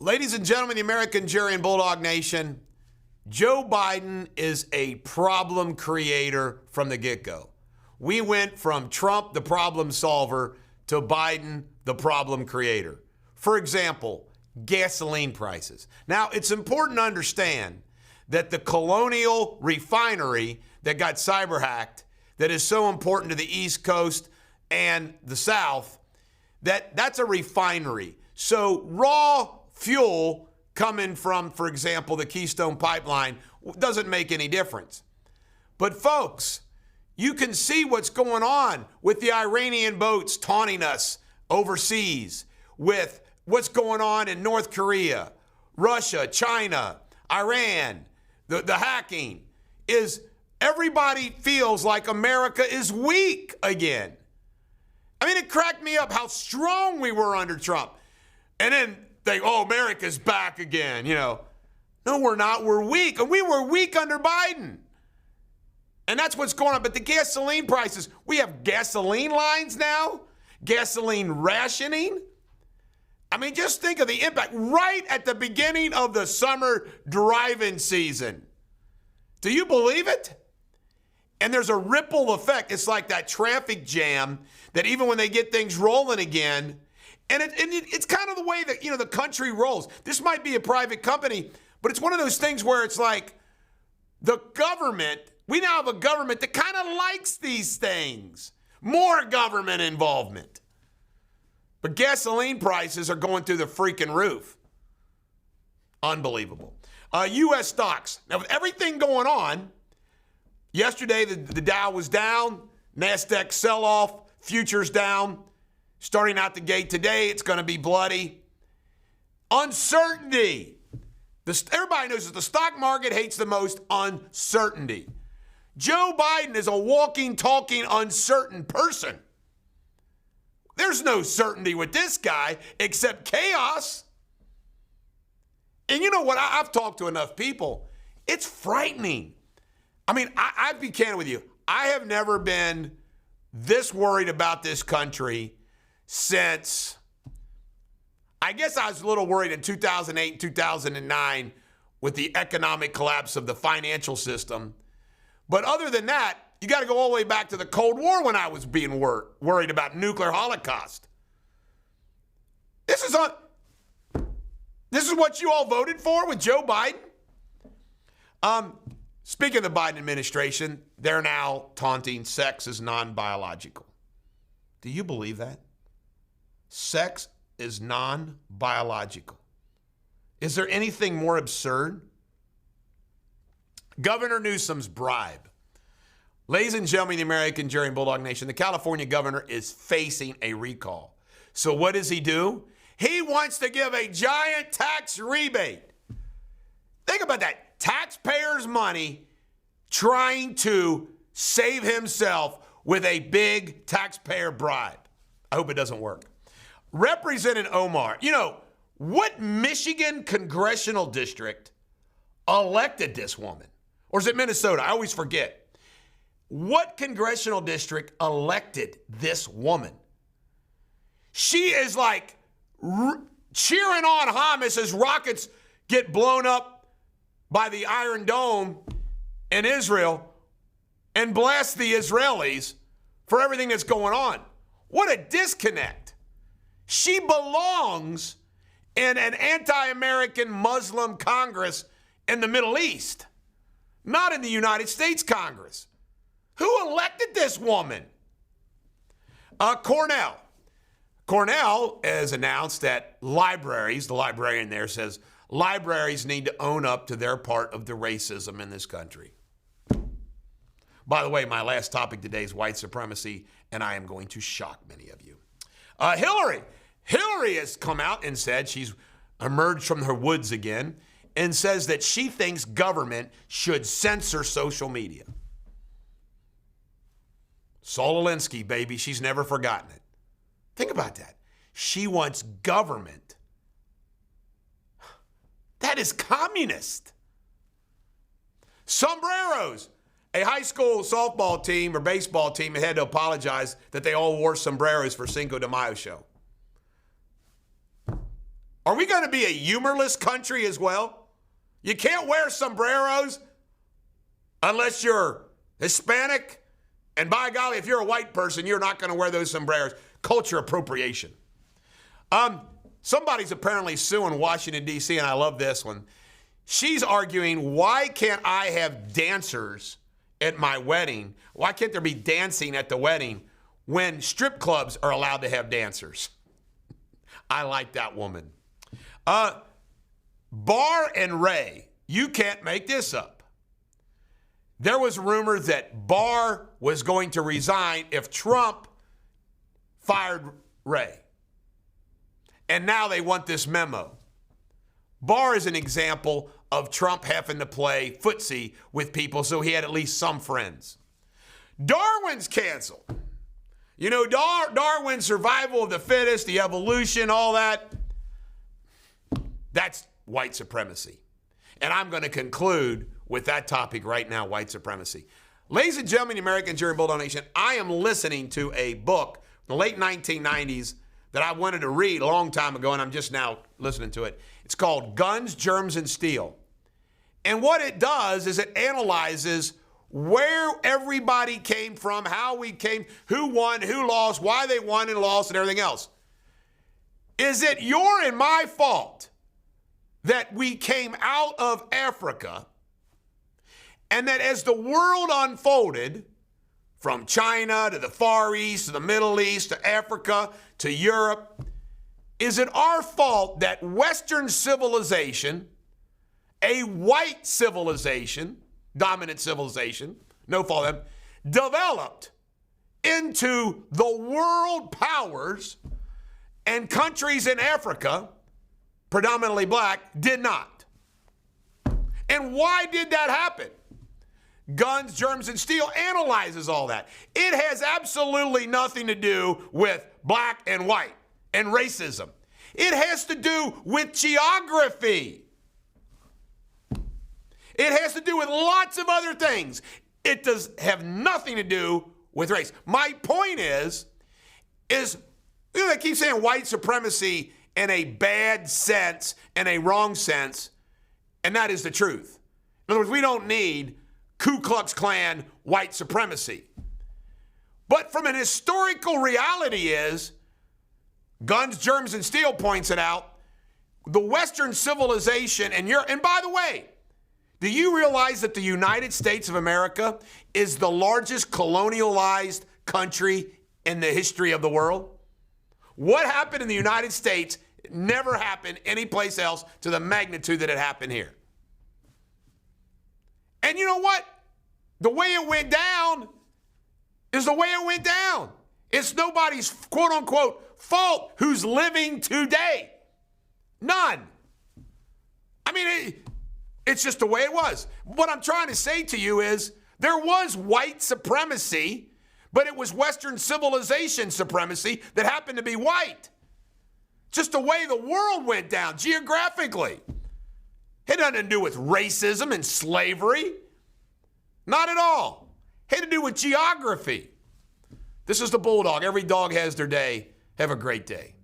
Ladies and gentlemen, the American jury and Bulldog Nation, Joe Biden is a problem creator from the get-go. We went from Trump, the problem solver, to Biden, the problem creator. For example, gasoline prices. Now, it's important to understand that the Colonial refinery that got cyber hacked, that is so important to the East Coast and the South, that's a refinery. So raw fuel coming from, for example, the Keystone Pipeline doesn't make any difference. But folks, you can see what's going on with the Iranian boats taunting us overseas, with what's going on in North Korea, Russia, China, Iran, the hacking. Everybody feels like America is weak again. I mean, it cracked me up how strong we were under Trump. And then America's back again, No, we're not. We're weak. And we were weak under Biden. And that's what's going on. But the gasoline prices, we have gasoline lines now, gasoline rationing. I mean, just think of the impact right at the beginning of the summer driving season. Do you believe it? And there's a ripple effect. It's like that traffic jam that even when they get things rolling again, and it's kind of the way that, the country rolls. This might be a private company, but it's one of those things where it's like the government, we now have a government that kind of likes these things. More government involvement. But gasoline prices are going through the freaking roof. Unbelievable. U.S. stocks. Now, with everything going on, yesterday the Dow was down, NASDAQ sell-off, futures down. Starting out the gate today, it's going to be bloody. Uncertainty. Everybody knows that the stock market hates the most uncertainty. Joe Biden is a walking, talking, uncertain person. There's no certainty with this guy except chaos. And you know what? I've talked to enough people. It's frightening. I mean, I'd be candid with you. I have never been this worried about this country since, I guess I was a little worried in 2008 and 2009 with the economic collapse of the financial system. But other than that, you got to go all the way back to the Cold War when I was being worried about nuclear holocaust. This is what you all voted for with Joe Biden? Speaking of the Biden administration, they're now taunting sex as non-biological. Do you believe that? Sex is non-biological. Is there anything more absurd? Governor Newsom's bribe. Ladies and gentlemen, the American jury and Bulldog Nation, the California governor is facing a recall. So what does he do? He wants to give a giant tax rebate. Think about that. Taxpayers' money trying to save himself with a big taxpayer bribe. I hope it doesn't work. Representative Omar, what Michigan congressional district elected this woman? Or is it Minnesota? I always forget. What congressional district elected this woman? She is like cheering on Hamas as rockets get blown up by the Iron Dome in Israel and blast the Israelis for everything that's going on. What a disconnect. She belongs in an anti-American Muslim Congress in the Middle East, not in the United States Congress. Who elected this woman? Cornell. Cornell has announced that libraries, the librarian there says, libraries need to own up to their part of the racism in this country. By the way, my last topic today is white supremacy, and I am going to shock many of you. Hillary has come out and said she's emerged from her woods again and says that she thinks government should censor social media. Saul Alinsky, baby, she's never forgotten it. Think about that. She wants government. That is communist. Sombreros. A high school softball team or baseball team had to apologize that they all wore sombreros for Cinco de Mayo show. Are we going to be a humorless country as well? You can't wear sombreros unless you're Hispanic. And by golly, if you're a white person, you're not going to wear those sombreros. Culture appropriation. Somebody's apparently suing Washington, D.C., and I love this one. She's arguing, why can't I have dancers at my wedding? Why can't there be dancing at the wedding when strip clubs are allowed to have dancers? I like that woman. Barr and Ray, you can't make this up. There was rumors that Barr was going to resign if Trump fired Ray. And now they want this memo. Barr is an example of Trump having to play footsie with people so he had at least some friends. Darwin's canceled. You know, Darwin's survival of the fittest, the evolution, all that. That's white supremacy. And I'm going to conclude with that topic right now, white supremacy. Ladies and gentlemen, the American Jury Bulldog Nation, I am listening to a book in the late 1990s that I wanted to read a long time ago, and I'm just now listening to it. It's called Guns, Germs, and Steel. And what it does is it analyzes where everybody came from, how we came, who won, who lost, why they won and lost, and everything else. Is it your and my fault that we came out of Africa, and that as the world unfolded, from China to the Far East to the Middle East to Africa to Europe, is it our fault that Western civilization, a white civilization, dominant civilization, no fault of them, developed into the world powers, and countries in Africa, predominantly black, did not? And why did that happen? Guns, Germs, and Steel analyzes all that. It has absolutely nothing to do with black and white and racism. It has to do with geography. It has to do with lots of other things. It does have nothing to do with race. My point is you know, they keep saying white supremacy in a bad sense and a wrong sense, and that is the truth. In other words, we don't need Ku Klux Klan white supremacy. But from an historical reality is, Guns, Germs, and Steel points it out, the Western civilization and Europe, and by the way, do you realize that the United States of America is the largest colonialized country in the history of the world? What happened in the United States never happened anyplace else to the magnitude that it happened here. And you know what? The way it went down is the way it went down. It's nobody's quote unquote fault who's living today. None. I mean, it's just the way it was. What I'm trying to say to you is there was white supremacy, but it was Western civilization supremacy that happened to be white. Just the way the world went down geographically. It had nothing to do with racism and slavery. Not at all. It had to do with geography. This is the Bulldog. Every dog has their day. Have a great day.